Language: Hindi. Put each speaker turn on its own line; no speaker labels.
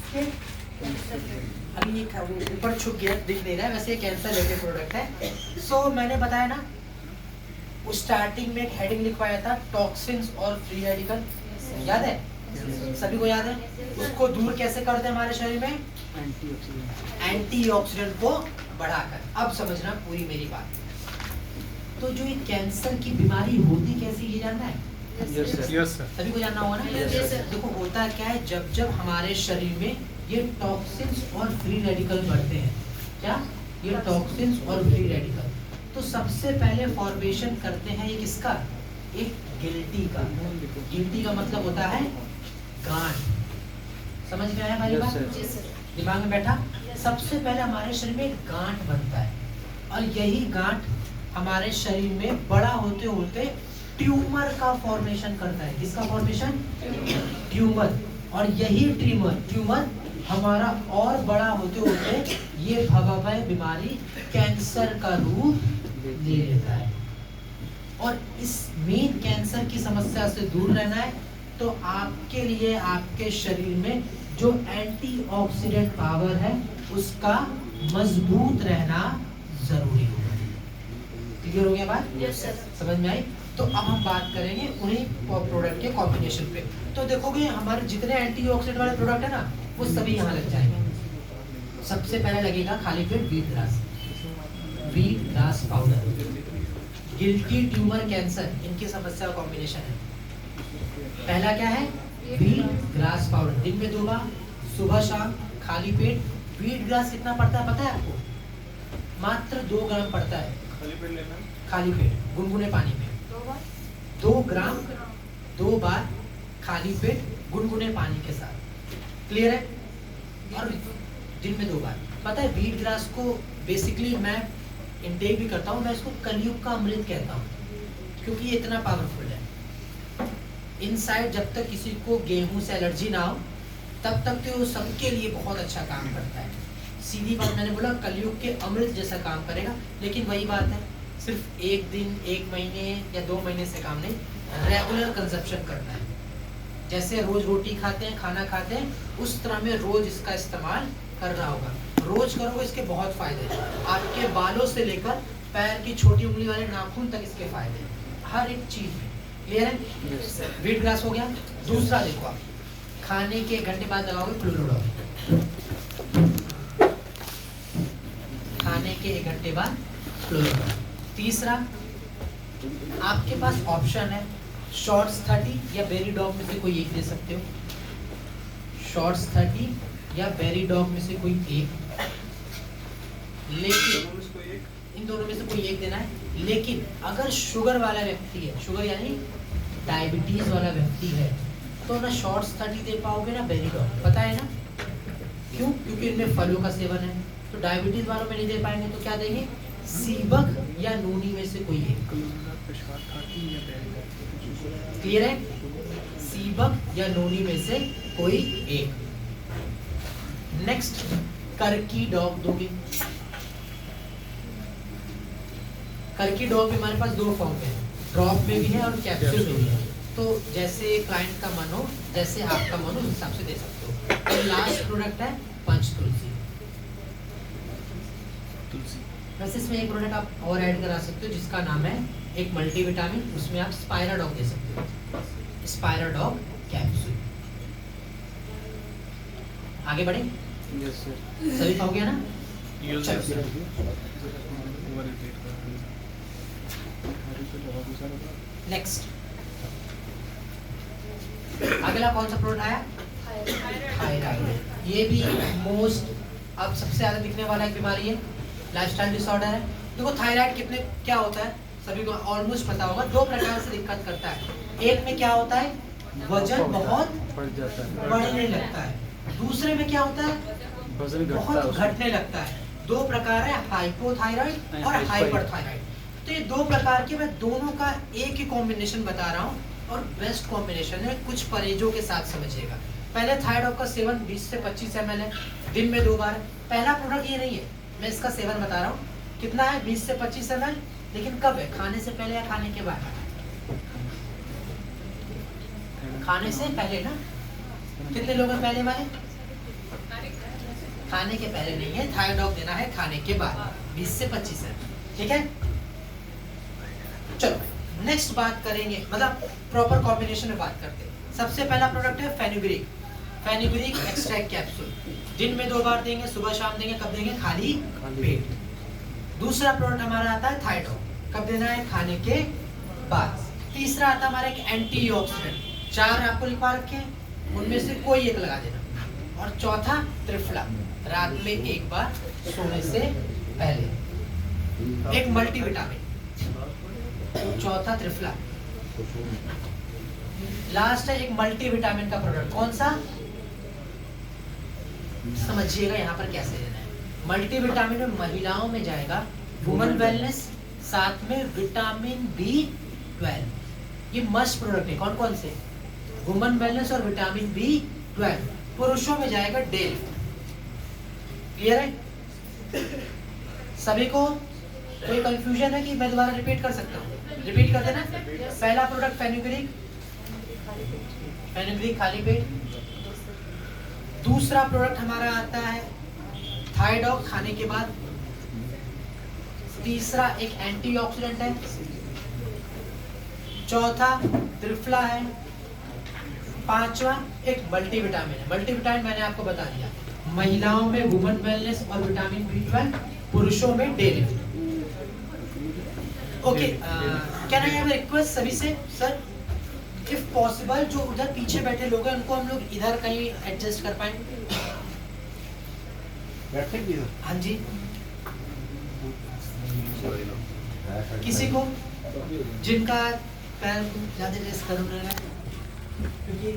अभी ये ऊपर छुप गया, दिख नहीं रहा है, वैसे ये कैंसर रिलेटेड प्रोडक्ट है। सो मैंने बताया ना स्टार्टिंग में एक हेडिंग लिखवाया था, टॉक्सिन्स और फ्री रेडिकल, याद है? सभी को याद है? उसको दूर कैसे करते हैं हमारे शरीर में? एंटीऑक्सीडेंट को बढ़ाकर। अब समझना पूरी मेरी बात। तो जो ये कैंसर की बीमारी होती कैसी, ये जानना है?
Yes sir.
सभी को जानना होगा ना? देखो होता क्या है, जब जब हमारे शरीर में ये टॉक्सिन्स और फ्री रेडिकल बढ़ते हैं, क्या ये टॉक्सिन्स और फ्री रेडिकल, तो सबसे पहले फॉर्मेशन करते हैं ये किसका? एक गिल्टी का। गिल्टी का मतलब होता है गांठ। समझ में आया भाई बात? दिमाग में बैठा? सबसे पहले हमारे शरीर में एक गांठ बनता है और यही गांठ हमारे शरीर में बड़ा होते होते ट्यूमर का फॉर्मेशन करता है। किसका फॉर्मेशन? ट्यूमर। और यही ट्यूमर हमारा और बड़ा होते होते ये भयावह बीमारी कैंसर का रूप ले लेता है। और इस मेन कैंसर की समस्या से दूर रहना है तो आपके लिए आपके शरीर में जो एंटीऑक्सीडेंट पावर है उसका मजबूत रहना जरूरी होगा। क्लियर हो गया बात?
Yes sir.
समझ में आई? तो अब हम बात करेंगे उन्हीं प्रोडक्ट के कॉम्बिनेशन पे। तो देखोगे हमारे जितने एंटीऑक्सीडेंट वाले प्रोडक्ट है ना वो सभी यहाँ लग जाएंगे। सबसे पहले लगेगा खाली पेट व्हीट ग्रास पाउडर। गिल्टी, ट्यूमर, कैंसर, इनकी समस्या का कॉम्बिनेशन है। पहला क्या है? Wheat grass powder. दिन में 2 बार, सुबह शाम, खाली पेट। व्हीट ग्रास कितना पड़ता है पता है आपको? मात्र 2 ग्राम पड़ता है।
खाली पेट लेना,
खाली पेट गुनगुने पानी में 2 ग्राम 2 बार खाली पेट गुनगुने पानी के साथ। क्लियर है? और दिन में 2 बार। पता है व्हीट ग्रास को बेसिकली मैं इंटेक भी करता हूँ, मैं इसको कलयुग का अमृत कहता हूँ क्योंकि ये इतना पावरफुल है। इनसाइड जब तक किसी को गेहूं से एलर्जी ना हो तब तक तो सबके लिए बहुत अच्छा काम करता है। सीधी बात, मैंने बोला कलयुग के अमृत जैसा काम करेगा। लेकिन वही बात है, सिर्फ 1 दिन, 1 महीने या 2 महीने से काम नहीं, रेगुलर कंजप्शन करना है। जैसे रोज रोटी खाते हैं, खाना खाते हैं, उस तरह में रोज इसका इस्तेमाल करना होगा। रोज करोगे इसके बहुत फायदे हैं। आपके बालों से लेकर पैर की छोटी उंगली वाले नाखून तक इसके फायदे हैं, हर एक चीज में। क्लियर है? व्हीट ग्रास हो गया। दूसरा देखो, आप खाने के 1 घंटे बाद लगाओगे फ्लूरोडॉल। खाने के 1 घंटे बाद फ्लूरोडॉल। तीसरा, आपके पास ऑप्शन है शॉर्ट्स 30 या बेरीडॉग में से कोई एक दे सकते हो। शॉर्ट्स 30 या बेरीडॉग में से कोई एक, लेकिन इन दोनों में से कोई एक देना है। लेकिन अगर शुगर वाला व्यक्ति है, शुगर यानी डायबिटीज वाला व्यक्ति है, तो ना शॉर्ट्स 30 दे पाओगे ना बेरीडॉग। पता है ना क्यों? क्योंकि इनमें फलों का सेवन है। तो डायबिटीज वालों में नहीं दे पाएंगे तो क्या देंगे? सीबक या नूनी में से कोई एक। क्लियर है? सीबक या नूनी में से कोई एक। नेक्स्ट, करकी डॉग दोगे। करकी डॉग भी हमारे पास 2 फॉर्म में है, ड्रॉप में भी है और कैप्सूल में भी है। तो जैसे क्लाइंट का मन हो, जैसे आपका मन हो, उस हिसाब से दे सकते हो। और लास्ट प्रोडक्ट है पंचतुलसी। वैसे इसमें एक प्रोडक्ट आप और ऐड करा सकते हो जिसका नाम है एक मल्टीविटामिन, उसमें आप स्पायराडॉग दे सकते हो, स्पायराडॉग कैप्सूल। आगे बढ़े?
Yes sir.
सभी पाओ गया ना? नेक्स्ट, अगला कौन सा प्रोडक्ट आया? थायराइड। ये भी मोस्ट अब सबसे ज्यादा दिखने वाला एक बीमारी है, लाइफस्टाइल डिसऑर्डर है। देखो थायराइड कितने क्या होता है सभी को ऑलमोस्ट पता होगा। 2 प्रकार से दिक्कत करता है। एक में क्या होता है? वजन बहुत
बढ़ जाता है,
बढ़ने लगता है। दूसरे में क्या होता है?
वजन
बहुत घटने लगता है। 2 प्रकार है, हाइपोथायराइड और हाइपरथायराइड। तो ये 2 प्रकार के, मैं दोनों का एक ही कॉम्बिनेशन बता रहा हूँ और बेस्ट कॉम्बिनेशन है। कुछ परहेजों के साथ समझिएगा। पहले थायराइड का सेवन 20 से 25 ml है, दिन में 2 बार। पहला प्रोडक्ट ये नहीं है, मैं इसका सेवन बता रहा हूँ। कितना है? 20 से 25 ml। लेकिन कब है? खाने से पहले या खाने के बाद? खाने से पहले ना। कितने लोग हैं पहले वाले? खाने के पहले नहीं है, थायरॉइड देना है खाने के बाद 20 से 25 ml, ठीक है। चलो नेक्स्ट बात करेंगे, मतलब प्रॉपर कॉम्बिनेशन में बात करते हैं। सबसे पहला प्रोडक्ट है फेनुग्रीक, फेनुग्रीक एक्सट्रैक्ट कैप्सूल, दिन में 2 बार देंगे, सुबह शाम देंगे। कब देंगे? खाली पेट। दूसरा प्रोडक्ट हमारा आता है थायरॉइड, कब देना है? खाने के बाद। तीसरा आता है हमारा एक एंटीऑक्सीडेंट, 4 आपको लिखवा रखे हैं, उनमें से कोई एक लगा देना। और चौथा त्रिफला, रात में 1 बार सोने से पहले। एक मल्टीविटामिन, चौथा त्रिफला। लास्ट है एक मल्टीविटामिन का प्रोडक्ट, कौन सा? समझिएगा यहाँ पर कैसे लेना है। मल्टीविटामिन में महिलाओं में जाएगा वुमन वेलनेस, साथ में विटामिन B12, ये मस्ट प्रोडक्ट है। कौन कौन से? वुमन वेलनेस और विटामिन B12। पुरुषों में जाएगा डे लिफ्ट। क्लियर है सभी को? कोई कंफ्यूजन है कि मैं दोबारा रिपीट कर सकता हूँ? रिपीट कर देना। पहला प्रोडक्ट फेनुग्रीक, फेनुग्रीक खाली पेट। दूसरा प्रोडक्ट हमारा आता है थायरॉइड खाने के बाद। तीसरा एक एंटीऑक्सीडेंट है। चौथा त्रिफला है। पांचवा एक मल्टीविटामिन है। मल्टीविटामिन मैंने आपको बता दिया, महिलाओं में वुमन वेलनेस और विटामिन B12, पुरुषों में day lift. Okay, can I have a request सभी से, सर इफ पॉसिबल जो उधर पीछे बैठे लोग हैं उनको हम लोग इधर कहीं एडजस्ट कर पाए? हाँ जी, किसी को जिनका पैर ज्यादा रेस्ट कर रहा है, क्योंकि